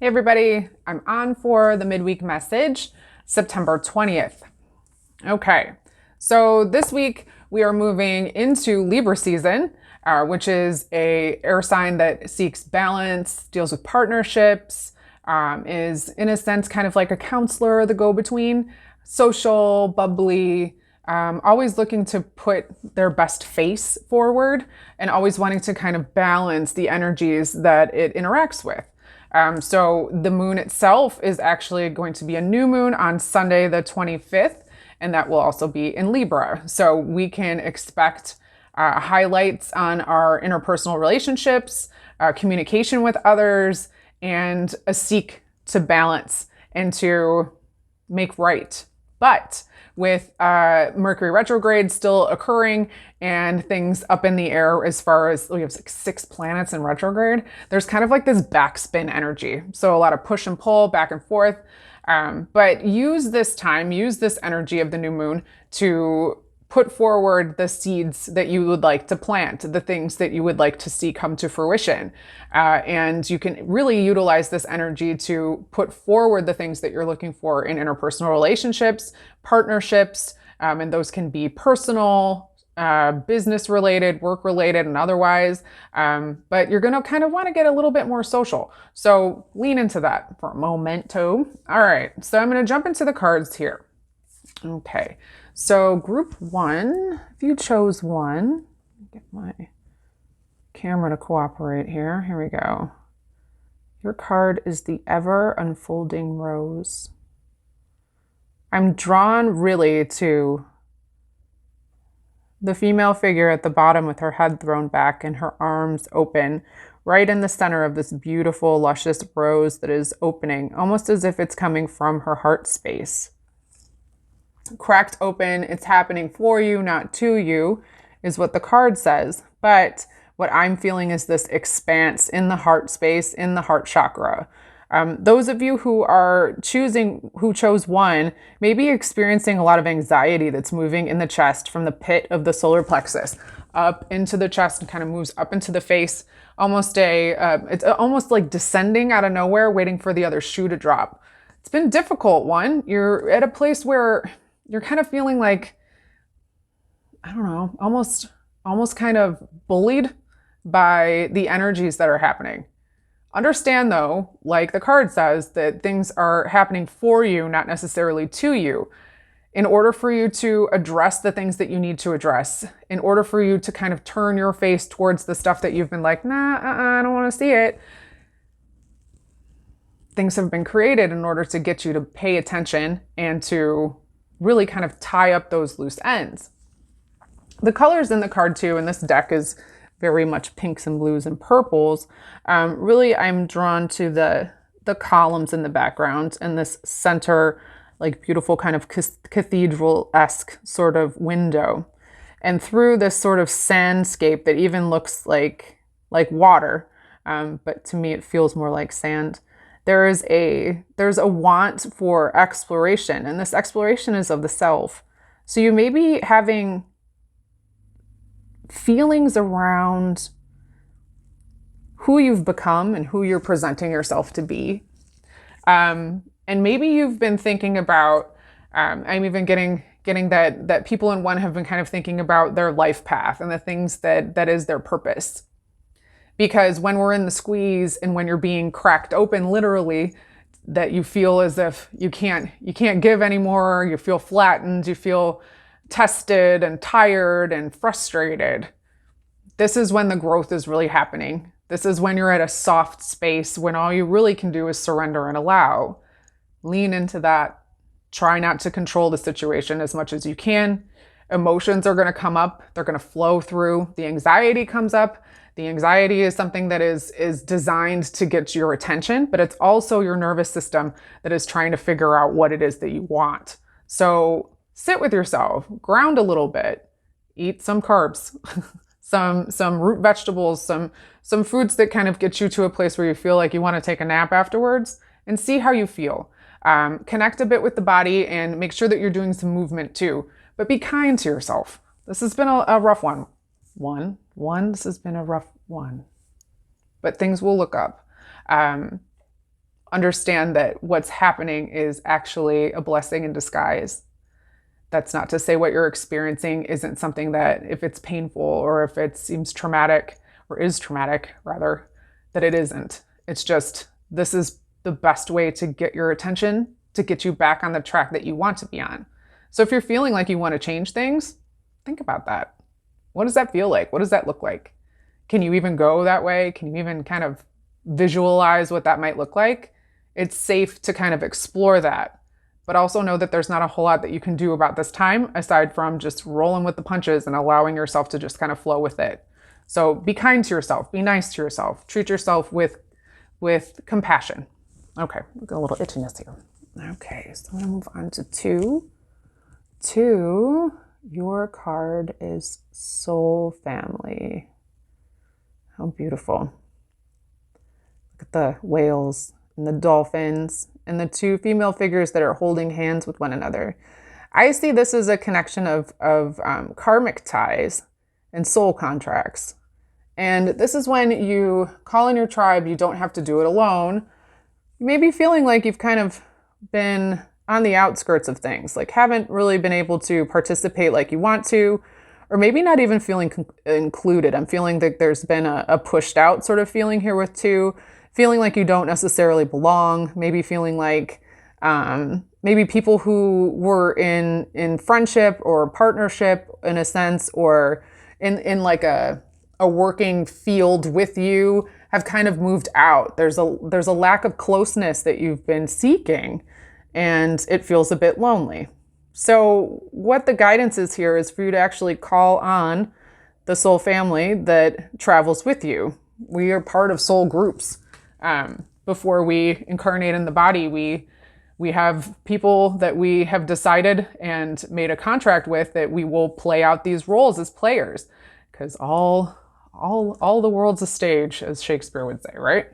Hey everybody, I'm on for the midweek message, September 20th. Okay, so this week we are moving into Libra season, which is a air sign that seeks balance, deals with partnerships, is in a sense kind of like a counselor, the go-between, social, bubbly, always looking to put their best face forward and always wanting to kind of balance the energies that it interacts with. So the moon itself is actually going to be a new moon on Sunday, the 25th, and that will also be in Libra. So we can expect highlights on our interpersonal relationships, communication with others, and a seek to balance and to make right. But with Mercury Retrograde still occurring and things up in the air as far as we have like 6 planets in retrograde, there's kind of like this backspin energy. So a lot of push and pull back and forth. But use this time, use this energy of the new moon to put forward the seeds that you would like to plant, the things that you would like to see come to fruition. And you can really utilize this energy to put forward the things that you're looking for in interpersonal relationships, partnerships, and those can be personal, business related, work related, and otherwise. But you're going to kind of want to get a little bit more social. So lean into that for a momento. All right. So I'm going to jump into the cards here. Okay. So group 1, if you chose 1, get my camera to cooperate here. Here we go. Your card is the ever unfolding rose. I'm drawn really to the female figure at the bottom with her head thrown back and her arms open, right in the center of this beautiful, luscious rose that is opening, almost as if it's coming from her heart space. Cracked open, it's happening for you, not to you, is what the card says. But what I'm feeling is this expanse in the heart space, in the heart chakra. Those of you who chose 1, may be experiencing a lot of anxiety that's moving in the chest from the pit of the solar plexus up into the chest and kind of moves up into the face. It's almost like descending out of nowhere, waiting for the other shoe to drop. It's been a difficult one. You're at a place where you're kind of feeling like, I don't know, almost kind of bullied by the energies that are happening. Understand though, like the card says, that things are happening for you, not necessarily to you. In order for you to address the things that you need to address, in order for you to kind of turn your face towards the stuff that you've been like, I don't want to see it. Things have been created in order to get you to pay attention and to really kind of tie up those loose ends. The colors in the card too, and this deck is very much pinks and blues and purples. Really, I'm drawn to the columns in the background and this center, like beautiful kind of cathedral-esque sort of window. And through this sort of sandscape that even looks like water, but to me it feels more like sand. There's a want for exploration, and this exploration is of the self. So you may be having feelings around who you've become and who you're presenting yourself to be. And maybe you've been thinking about, I'm even getting that people in 1 have been kind of thinking about their life path and the things that is their purpose. Because when we're in the squeeze and when you're being cracked open, literally, that you feel as if you can't give anymore, you feel flattened, you feel tested and tired and frustrated. This is when the growth is really happening. This is when you're at a soft space, when all you really can do is surrender and allow. Lean into that. Try not to control the situation as much as you can. Emotions are going to come up. They're going to flow through. The anxiety comes up. The anxiety is something that is designed to get your attention, but it's also your nervous system that is trying to figure out what it is that you want. So sit with yourself, ground a little bit, eat some carbs, some root vegetables, some foods that kind of get you to a place where you feel like you want to take a nap afterwards, and see how you feel. Connect a bit with the body and make sure that you're doing some movement too, but be kind to yourself. This has been a rough one. This has been a rough one, but things will look up. understand that what's happening is actually a blessing in disguise. That's not to say what you're experiencing isn't something that, if it's painful or if it seems traumatic, or is traumatic rather, that it isn't. It's just, this is the best way to get your attention, to get you back on the track that you want to be on. So if you're feeling like you want to change things, think about that. What does that feel like? What does that look like? Can you even go that way? Can you even kind of visualize what that might look like? It's safe to kind of explore that, but also know that there's not a whole lot that you can do about this time aside from just rolling with the punches and allowing yourself to just kind of flow with it. So be kind to yourself, be nice to yourself, treat yourself with compassion. Okay, got a little itchiness here. Okay, so I'm gonna move on to 2. 2, your card is Soul Family. How beautiful. Look at the whales and the dolphins and the 2 female figures that are holding hands with one another. I see this as a connection of karmic ties and soul contracts. And this is when you call in your tribe, you don't have to do it alone. You may be feeling like you've kind of been on the outskirts of things, like haven't really been able to participate like you want to, or maybe not even feeling included. I'm feeling that there's been a pushed out sort of feeling here with 2, feeling like you don't necessarily belong, maybe feeling like maybe people who were in friendship or partnership in a sense, or in like a working field with you have kind of moved out. There's a lack of closeness that you've been seeking, and it feels a bit lonely. So what the guidance is here is for you to actually call on the soul family that travels with you. We are part of soul groups. Before we incarnate in the body, we have people that we have decided and made a contract with that we will play out these roles as players, because all the world's a stage, as Shakespeare would say, right?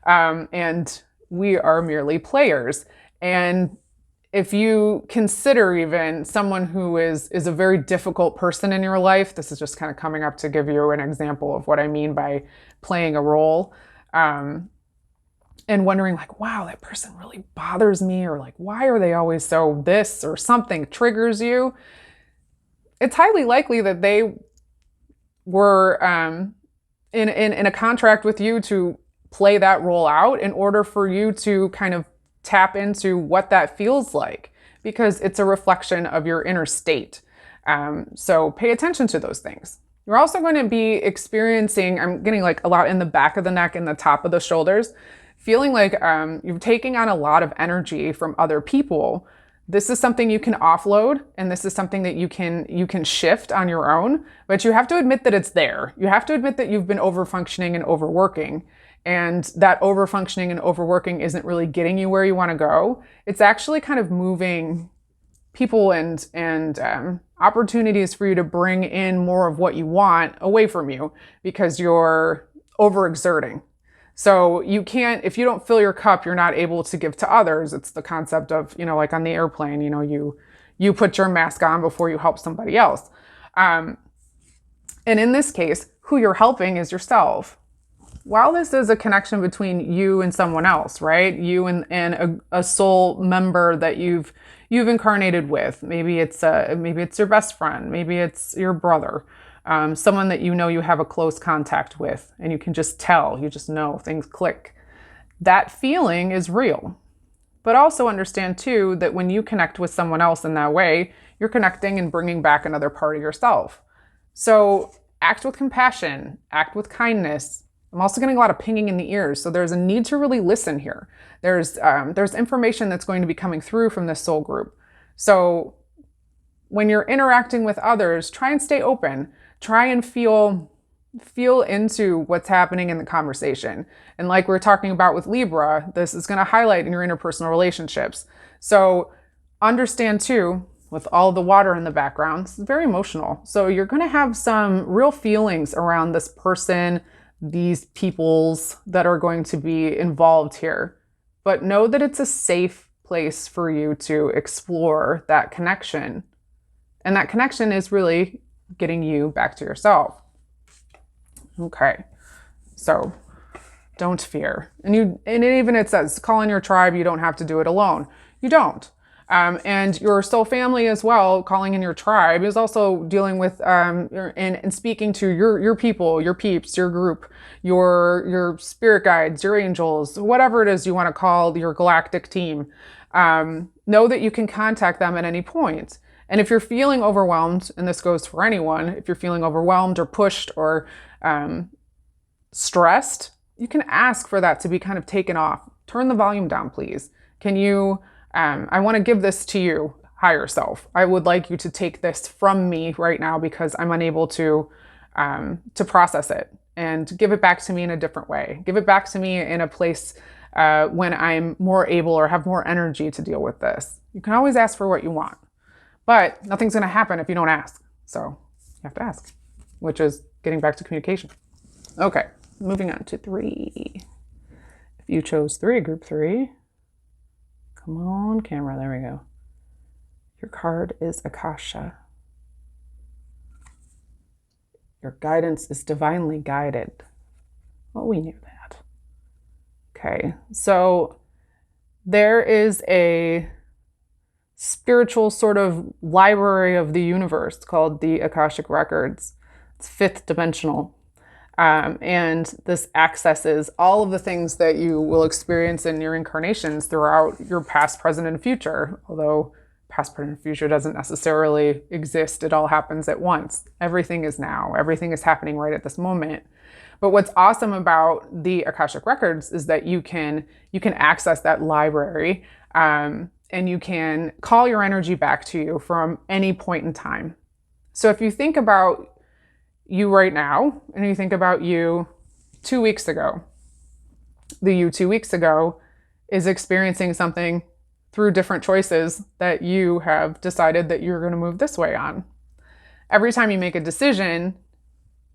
And we are merely players. And if you consider even someone who is a very difficult person in your life, this is just kind of coming up to give you an example of what I mean by playing a role, and wondering like, wow, that person really bothers me, or like, why are they always so this, or something triggers you. It's highly likely that they were in a contract with you to play that role out in order for you to kind of tap into what that feels like, because it's a reflection of your inner state. So pay attention to those things. You're also going to be experiencing, I'm getting like a lot in the back of the neck and the top of the shoulders, feeling like you're taking on a lot of energy from other people. This is something you can offload, and this is something that you can shift on your own, but you have to admit that it's there. You have to admit that you've been overfunctioning and overworking, and that overfunctioning and overworking isn't really getting you where you want to go. It's actually kind of moving people and opportunities for you to bring in more of what you want away from you, because you're overexerting. So you can't, if you don't fill your cup, you're not able to give to others. It's the concept of, like on the airplane, you put your mask on before you help somebody else. And in this case, who you're helping is yourself. While this is a connection between you and someone else, right? You and a soul member that you've incarnated with. Maybe it's your best friend. Maybe it's your brother. Someone that you have a close contact with, and you can just tell, you just know things click. That feeling is real. But also understand too that when you connect with someone else in that way, you're connecting and bringing back another part of yourself. So act with compassion, act with kindness. I'm also getting a lot of pinging in the ears. So there's a need to really listen here. There's information that's going to be coming through from this soul group. So when you're interacting with others, try and stay open. Try and feel into what's happening in the conversation. And like we're talking about with Libra, this is going to highlight in your interpersonal relationships. So understand too, with all the water in the background, this is very emotional. So you're going to have some real feelings around this person, these peoples that are going to be involved here. But know that it's a safe place for you to explore that connection. And that connection is really getting you back to yourself. Okay, so Don't fear. And even it says, call in your tribe. You don't have to do it alone. You don't. And your soul family as well, calling in your tribe, is also dealing with and speaking to your people, your peeps, your group, your spirit guides, your angels, whatever it is you want to call your galactic team. Know that you can contact them at any point. And if you're feeling overwhelmed, and this goes for anyone, if you're feeling overwhelmed or pushed or stressed, you can ask for that to be kind of taken off. Turn the volume down, please. Can you, I want to give this to you, higher self. I would like you to take this from me right now because I'm unable to process it, and give it back to me in a different way. Give it back to me in a place when I'm more able or have more energy to deal with this. You can always ask for what you want, but nothing's going to happen if you don't ask. So you have to ask, which is getting back to communication. Okay, moving on to 3. If you chose 3, group 3, come on, camera, there we go. Your card is Akasha. Your guidance is divinely guided. Well, we knew that. Okay, so there is a spiritual sort of library of the universe called the Akashic Records. It's 5th dimensional. And this accesses all of the things that you will experience in your incarnations throughout your past, present, and future. Although past, present, and future doesn't necessarily exist. It all happens at once. Everything is now. Everything is happening right at this moment. But what's awesome about the Akashic Records is that you can access that library, and you can call your energy back to you from any point in time. So if you think about you right now, and you think about you 2 weeks ago, the you 2 weeks ago is experiencing something through different choices that you have decided that you're going to move this way on. Every time you make a decision,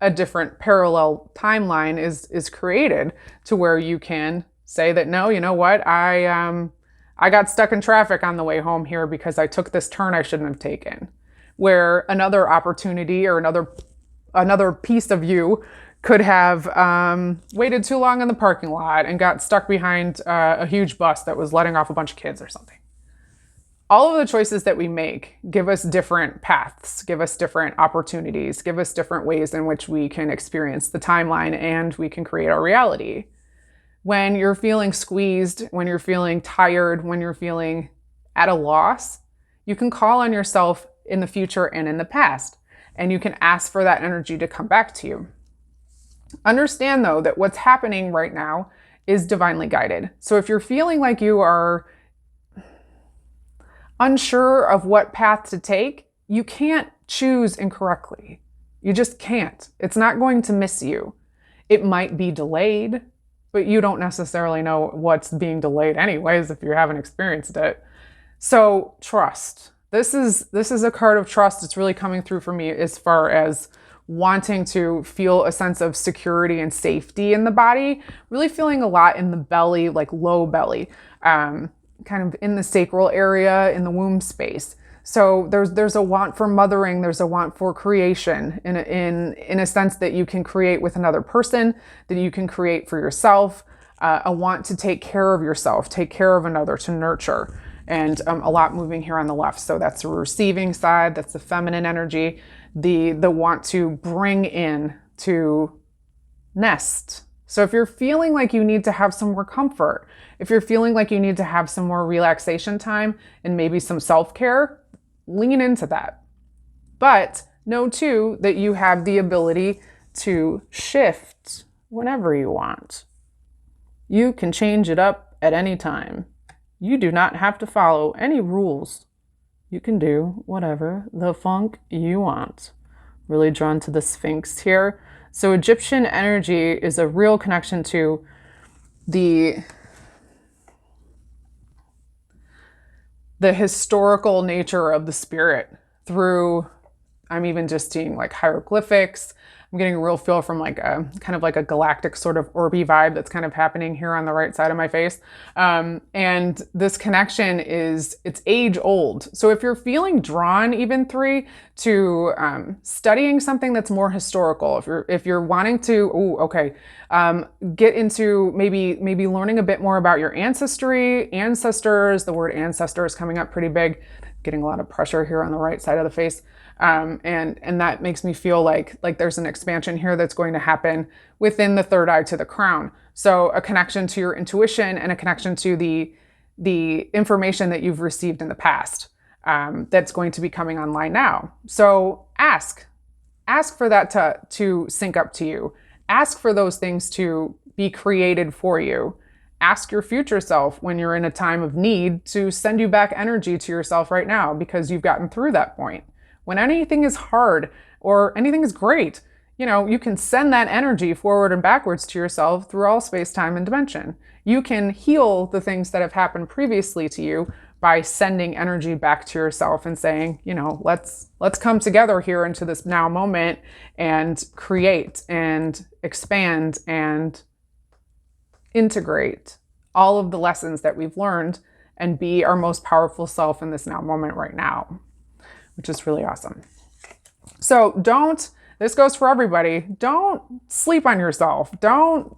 a different parallel timeline is created to where you can say that, no, you know what, I got stuck in traffic on the way home here because I took this turn I shouldn't have taken. Where another opportunity or another piece of you could have waited too long in the parking lot and got stuck behind a huge bus that was letting off a bunch of kids or something. All of the choices that we make give us different paths, give us different opportunities, give us different ways in which we can experience the timeline and we can create our reality. When you're feeling squeezed, when you're feeling tired, when you're feeling at a loss, you can call on yourself in the future and in the past, and you can ask for that energy to come back to you. Understand, though, that what's happening right now is divinely guided. So if you're feeling like you are unsure of what path to take, you can't choose incorrectly. You just can't. It's not going to miss you. It might be delayed, but you don't necessarily know what's being delayed anyways if you haven't experienced it. So trust. This is a card of trust. It's really coming through for me as far as wanting to feel a sense of security and safety in the body, really feeling a lot in the belly, like low belly, kind of in the sacral area, in the womb space. So there's a want for mothering, there's a want for creation in a sense that you can create with another person, that you can create for yourself, a want to take care of yourself, take care of another, to nurture. And a lot moving here on the left. So that's the receiving side, that's the feminine energy, the want to bring in, to nest. So if you're feeling like you need to have some more comfort, if you're feeling like you need to have some more relaxation time and maybe some self-care, lean into that. But know too that you have the ability to shift whenever you want. You can change it up at any time. You do not have to follow any rules. You can do whatever the funk you want. Really drawn to the Sphinx here. So Egyptian energy is a real connection to the historical nature of the spirit through, I'm even just seeing like hieroglyphics, I'm getting a real feel from like a kind of like a galactic sort of orby vibe that's kind of happening here on the right side of my face. And this connection it's age old. So if you're feeling drawn even to studying something that's more historical, if you're wanting to, get into maybe learning a bit more about your ancestors. The word ancestor is coming up pretty big. Getting a lot of pressure here on the right side of the face. And that makes me feel like there's an expansion here that's going to happen within the third eye to the crown. So a connection to your intuition and a connection to the information that you've received in the past, that's going to be coming online now. So ask for that to sync up to you. Ask for those things to be created for you. Ask your future self when you're in a time of need to send you back energy to yourself right now, because you've gotten through that point. When anything is hard or anything is great, you can send that energy forward and backwards to yourself through all space, time, and dimension. You can heal the things that have happened previously to you by sending energy back to yourself and saying, let's come together here into this now moment and create and expand and integrate all of the lessons that we've learned and be our most powerful self in this now moment right now, which is really awesome. So this goes for everybody. Don't sleep on yourself. Don't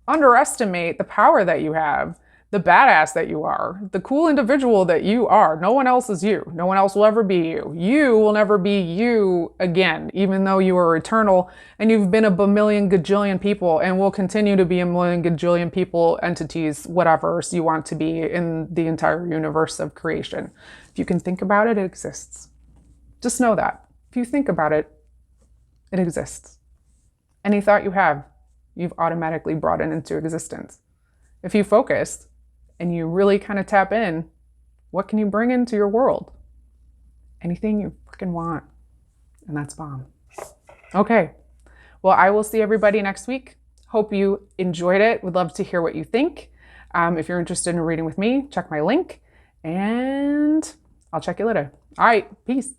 underestimate the power that you have, the badass that you are, the cool individual that you are. No one else is you. No one else will ever be you. You will never be you again, even though you are eternal and you've been a bamillion gajillion people and will continue to be a million gajillion people, entities, whatever you want to be in the entire universe of creation. If you can think about it, it exists. Just know that. If you think about it, it exists. Any thought you have, you've automatically brought it into existence. If you focus and you really kind of tap in, what can you bring into your world? Anything you freaking want. And that's bomb. Okay. Well, I will see everybody next week. Hope you enjoyed it. Would love to hear what you think. If you're interested in reading with me, check my link and I'll check you later. All right. Peace.